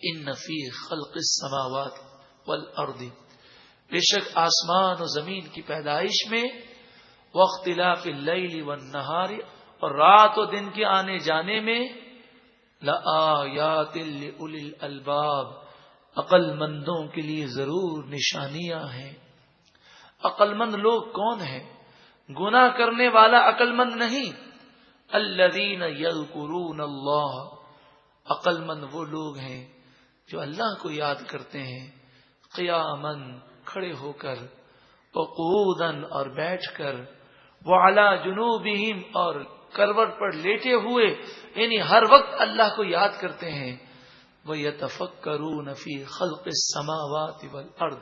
ان فی خلق السماوات والارض، بے شک آسمان و زمین کی پیدائش میں، واختلاف اللیل والنہار، اور رات و دن کے آنے جانے میں، لآیات لأولی الالباب، عقل مندوں کے لیے ضرور نشانیاں ہیں۔ عقل مند لوگ کون ہیں؟ گناہ کرنے والا عقل مند نہیں، الذین یذکرون اللہ، عقل مند وہ لوگ ہیں جو اللہ کو یاد کرتے ہیں، قیاماً کھڑے ہو کر، وقعودا اور بیٹھ کر، وعلی جنوبہم اور کروٹ پر لیٹے ہوئے، یعنی ہر وقت اللہ کو یاد کرتے ہیں، وَيَتَفَكَّرُونَ فِي خَلْقِ السَّمَاوَاتِ وَالْأَرْضِ،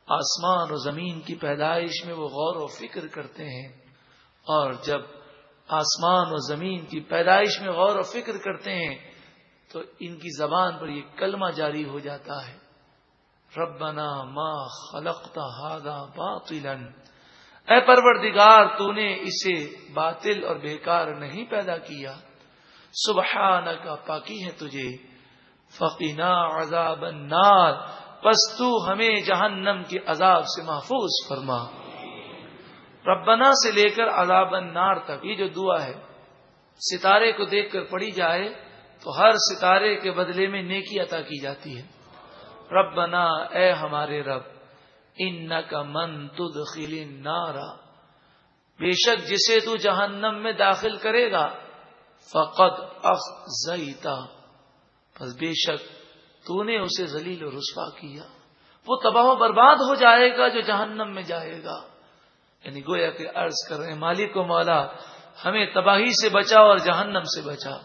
آسمان و زمین کی پیدائش میں وہ غور و فکر کرتے ہیں۔ اور جب آسمان و زمین کی پیدائش میں غور و فکر کرتے ہیں تو ان کی زبان پر یہ کلمہ جاری ہو جاتا ہے، ربنا ما خلقت ھذا باطلا، اے پروردگار تو نے اسے باطل اور بیکار نہیں پیدا کیا، سبحانک پاکی ہے تجھے، فقنا عذاب النار، پس تو ہمیں جہنم کے عذاب سے محفوظ فرما۔ ربنا سے لے کر عذاب النار تک یہ جو دعا ہے، ستارے کو دیکھ کر پڑھی جائے تو ہر ستارے کے بدلے میں نیکی عطا کی جاتی ہے۔ ربنا اے ہمارے رب، انک من تدخل النار، بے شک جسے تو جہنم میں داخل کرے گا، فقد اخزیتا، پس بے شک تو نے اسے ذلیل و رسوا کیا، وہ تباہ و برباد ہو جائے گا جو جہنم میں جائے گا۔ یعنی گویا کہ عرض کر رہے ہیں، مالک و مولا ہمیں تباہی سے بچا اور جہنم سے بچا۔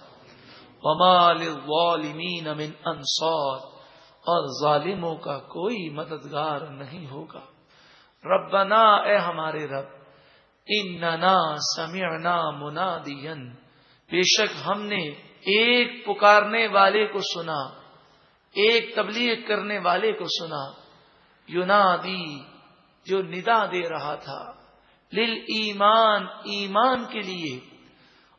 وما للظالمین من انصار، اور ظالموں کا کوئی مددگار نہیں ہوگا۔ ربنا اے ہمارے رب، اننا سمعنا منادیا، بے شک ہم نے ایک پکارنے والے کو سنا، ایک تبلیغ کرنے والے کو سنا، ینادی جو ندا دے رہا تھا، للایمان ایمان کے لیے،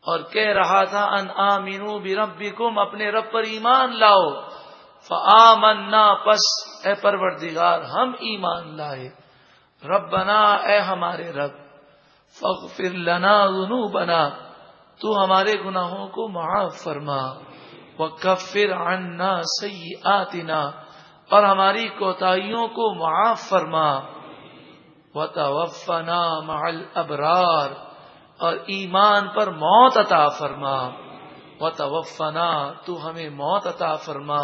اور کہہ رہا تھا ان آمنوا بربکم اپنے رب پر ایمان لاؤ، فآمنا پس اے پروردگار ہم ایمان لائے، ربنا اے ہمارے رب، فاغفر لنا ذنوبنا تو ہمارے گناہوں کو معاف فرما، وکفر عنا سیئاتنا اور ہماری کوتاہیوں کو معاف فرما، وتوفنا مع الابرار اور ایمان پر موت عطا فرما، وتوفنا تو ہمیں موت عطا فرما،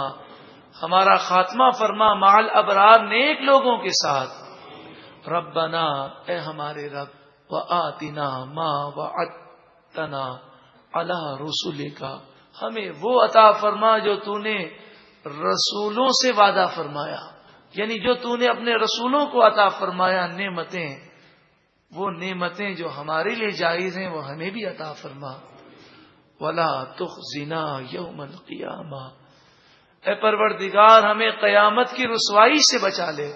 ہمارا خاتمہ فرما، مع الابرار نیک لوگوں کے ساتھ، ربنا اے ہمارے رب، وآتنا ما وعدتنا علی رسولک ہمیں وہ عطا فرما جو تو نے رسولوں سے وعدہ فرمایا، یعنی جو تو نے اپنے رسولوں کو عطا فرمایا نعمتیں، وہ نعمتیں جو ہمارے لیے جائز ہیں وہ ہمیں بھی عطا فرما، ولا تخزنا یوم القیامہ، اے پروردگار ہمیں قیامت کی رسوائی سے بچا لے،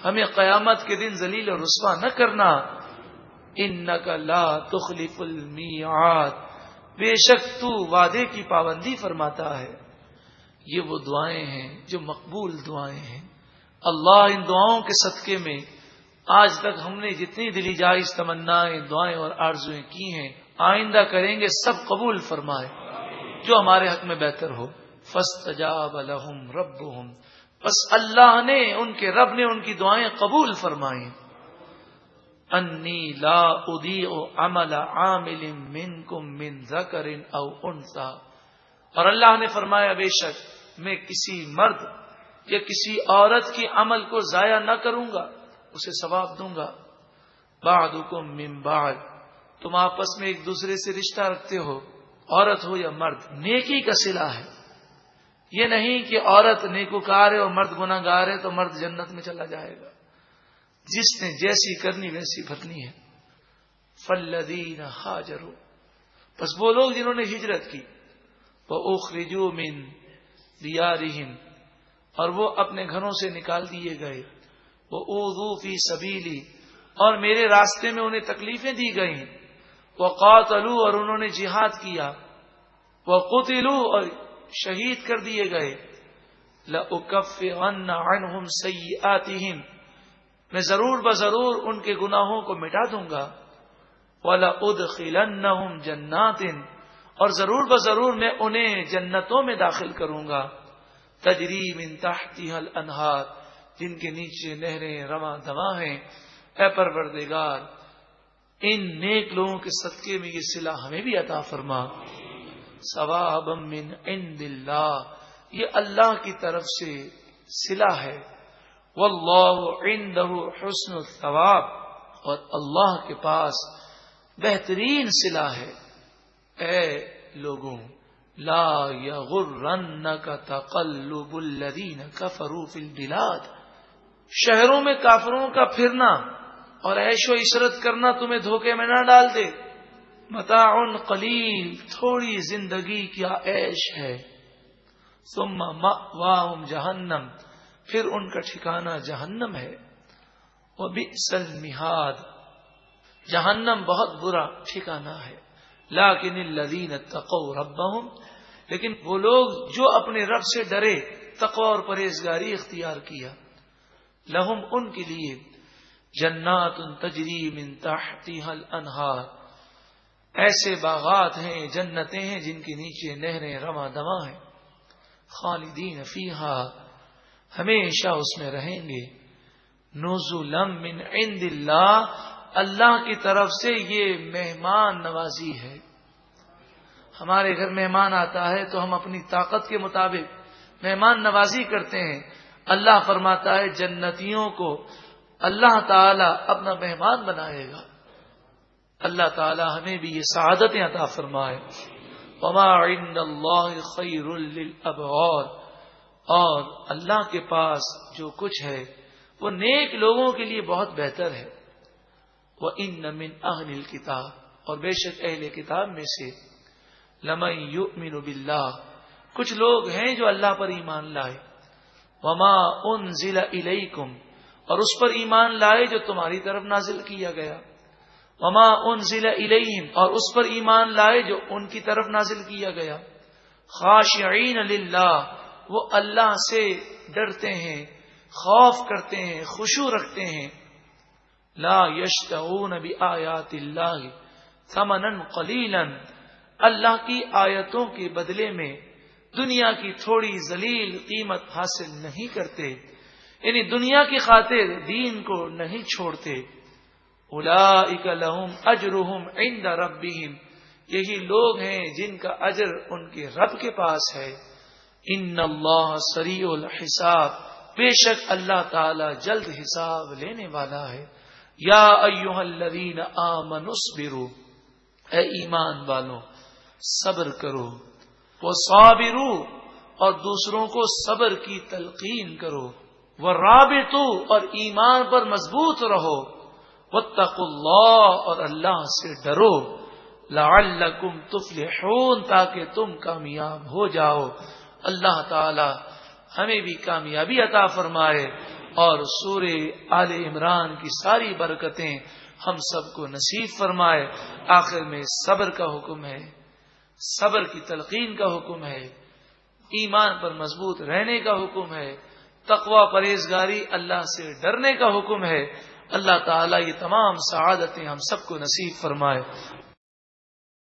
ہمیں قیامت کے دن ذلیل و رسوا نہ کرنا، انک لا تخلف المیعاد، بے شک تو وعدے کی پابندی فرماتا ہے۔ یہ وہ دعائیں ہیں جو مقبول دعائیں ہیں۔ اللہ ان دعاؤں کے صدقے میں آج تک ہم نے جتنی دلی جائز تمنائیں، دعائیں اور آرزویں کی ہیں، آئندہ کریں گے سب قبول فرمائے جو ہمارے حق میں بہتر ہو۔ فاستجاب لهم ربهم، بس اللہ نے ان کے رب نے ان کی دعائیں قبول فرمائیں۔ انی لا اضیع عمل عامل منکم من ذکر او انثی، اور اللہ نے فرمایا بے شک میں کسی مرد یا کسی عورت کی عمل کو ضائع نہ کروں گا، اسے ثواب دوں گا۔ بعضکم من بعض، تم آپس میں ایک دوسرے سے رشتہ رکھتے ہو، عورت ہو یا مرد، نیکی کا صلہ ہے۔ یہ نہیں کہ عورت نیکوکار ہے اور مرد گناہگار ہے تو مرد جنت میں چلا جائے گا، جس نے جیسی کرنی ویسی بھرنی ہے۔ فالذین ہاجروا، بس وہ لوگ جنہوں نے ہجرت کی، وَأُخْرِجُوا مِن دِيَارِهِمْ، اور وہ اپنے گھروں سے نکال دیے گئے، وَأُوذُوا فِي سَبِيلِي، اور میرے راستے میں انہیں تکلیفیں دی گئیں، وَقَاتَلُوا، اور انہوں نے جہاد کیا، وَقُتِلُوا، اور شہید کر دیے گئے، لَأُكَفِّرَنَّ عَنْهُمْ سَيِّئَاتِهِمْ، میں ضرور بضرور ان کے گناہوں کو مٹا دوں گا. وَلَأُدْخِلَنَّهُمْ جَنَّاتٍ، اور ضرور بضرور میں انہیں جنتوں میں داخل کروں گا. تجری من تحتها الانہار، جن کے نیچے نہریں رواں دواں ہیں. اے پروردگار، ان نیک لوگوں کے صدقے میں یہ صلہ ہمیں بھی عطا فرما. ثوابا من عند اللہ، یہ اللہ کی طرف سے صلہ ہے. واللہ عنده حسن الثواب، اور اللہ کے پاس بہترین صلہ ہے. اے لوگوں، لا یغرنک تقلب الذین کفروا فی البلاد، شہروں میں کافروں کا پھرنا اور عیش و عشرت کرنا تمہیں دھوکے میں نہ ڈال دے. متاع قلیل، تھوڑی زندگی کیا عیش ہے. ثم مأواہم جہنم، پھر ان کا ٹھکانہ جہنم ہے. وبئس المہاد، جہنم بہت برا ٹھکانہ ہے. لیکن الذین اتقوا ربہم، لیکن وہ لوگ جو اپنے رب سے ڈرے، تقوی اور پرہیزگاری اختیار کیا. لہم، ان کے لیے، جنات تجری من تحتها الانہار، ایسے باغات ہیں، جنتیں ہیں جن کے نیچے نہریں رواں دواں ہیں. خالدین فیہا، ہمیشہ اس میں رہیں گے. نزلا من عند اللہ، اللہ کی طرف سے یہ مہمان نوازی ہے. ہمارے گھر مہمان آتا ہے تو ہم اپنی طاقت کے مطابق مہمان نوازی کرتے ہیں. اللہ فرماتا ہے جنتیوں کو اللہ تعالی اپنا مہمان بنائے گا. اللہ تعالی ہمیں بھی یہ سعادتیں عطا فرمائے. وما عند اللہ خیر للابرار، اور اللہ کے پاس جو کچھ ہے وہ نیک لوگوں کے لیے بہت بہتر ہے. وَإِنَّ مِنْ أَهْلِ الْكِتَابِ، اور بے شک اہل کتاب میں سے، لَمَن يُؤْمِنُ بِاللَّهِ، کچھ لوگ ہیں جو اللہ پر ایمان لائے. وَمَا أُنزِلَ إِلَيْكُمْ، اور اس پر ایمان لائے جو تمہاری طرف نازل کیا گیا. وَمَا أُنزِلَ إِلَيْهِمْ، اور اس پر ایمان لائے جو ان کی طرف نازل کیا گیا. خاشعین للہ، وہ اللہ سے ڈرتے ہیں، خوف کرتے ہیں، خشوع رکھتے ہیں. لا یشترون بآیات اللہ ثمنا قلیلا، اللہ کی آیتوں کے بدلے میں دنیا کی تھوڑی ذلیل قیمت حاصل نہیں کرتے، یعنی دنیا کی خاطر دین کو نہیں چھوڑتے. اولئک لہم اجرہم عند ربہم، یہی لوگ ہیں جن کا اجر ان کے رب کے پاس ہے. ان اللہ سریع الحساب، بے شک اللہ تعالی جلد حساب لینے والا ہے. یا ایھا الذین آمنوا اصبروا، اے ایمان والو صبر کرو. وصابروا، اور دوسروں کو صبر کی تلقین کرو. ورابطوا، اور ایمان پر مضبوط رہو. واتقوا اللہ، اور اللہ سے ڈرو. لعلکم تفلحون، تاکہ تم کامیاب ہو جاؤ. اللہ تعالی ہمیں بھی کامیابی عطا فرمائے اور سورہ آل عمران کی ساری برکتیں ہم سب کو نصیب فرمائے. آخر میں صبر کا حکم ہے، صبر کی تلقین کا حکم ہے، ایمان پر مضبوط رہنے کا حکم ہے، تقوی پرہیزگاری اللہ سے ڈرنے کا حکم ہے. اللہ تعالیٰ یہ تمام سعادتیں ہم سب کو نصیب فرمائے.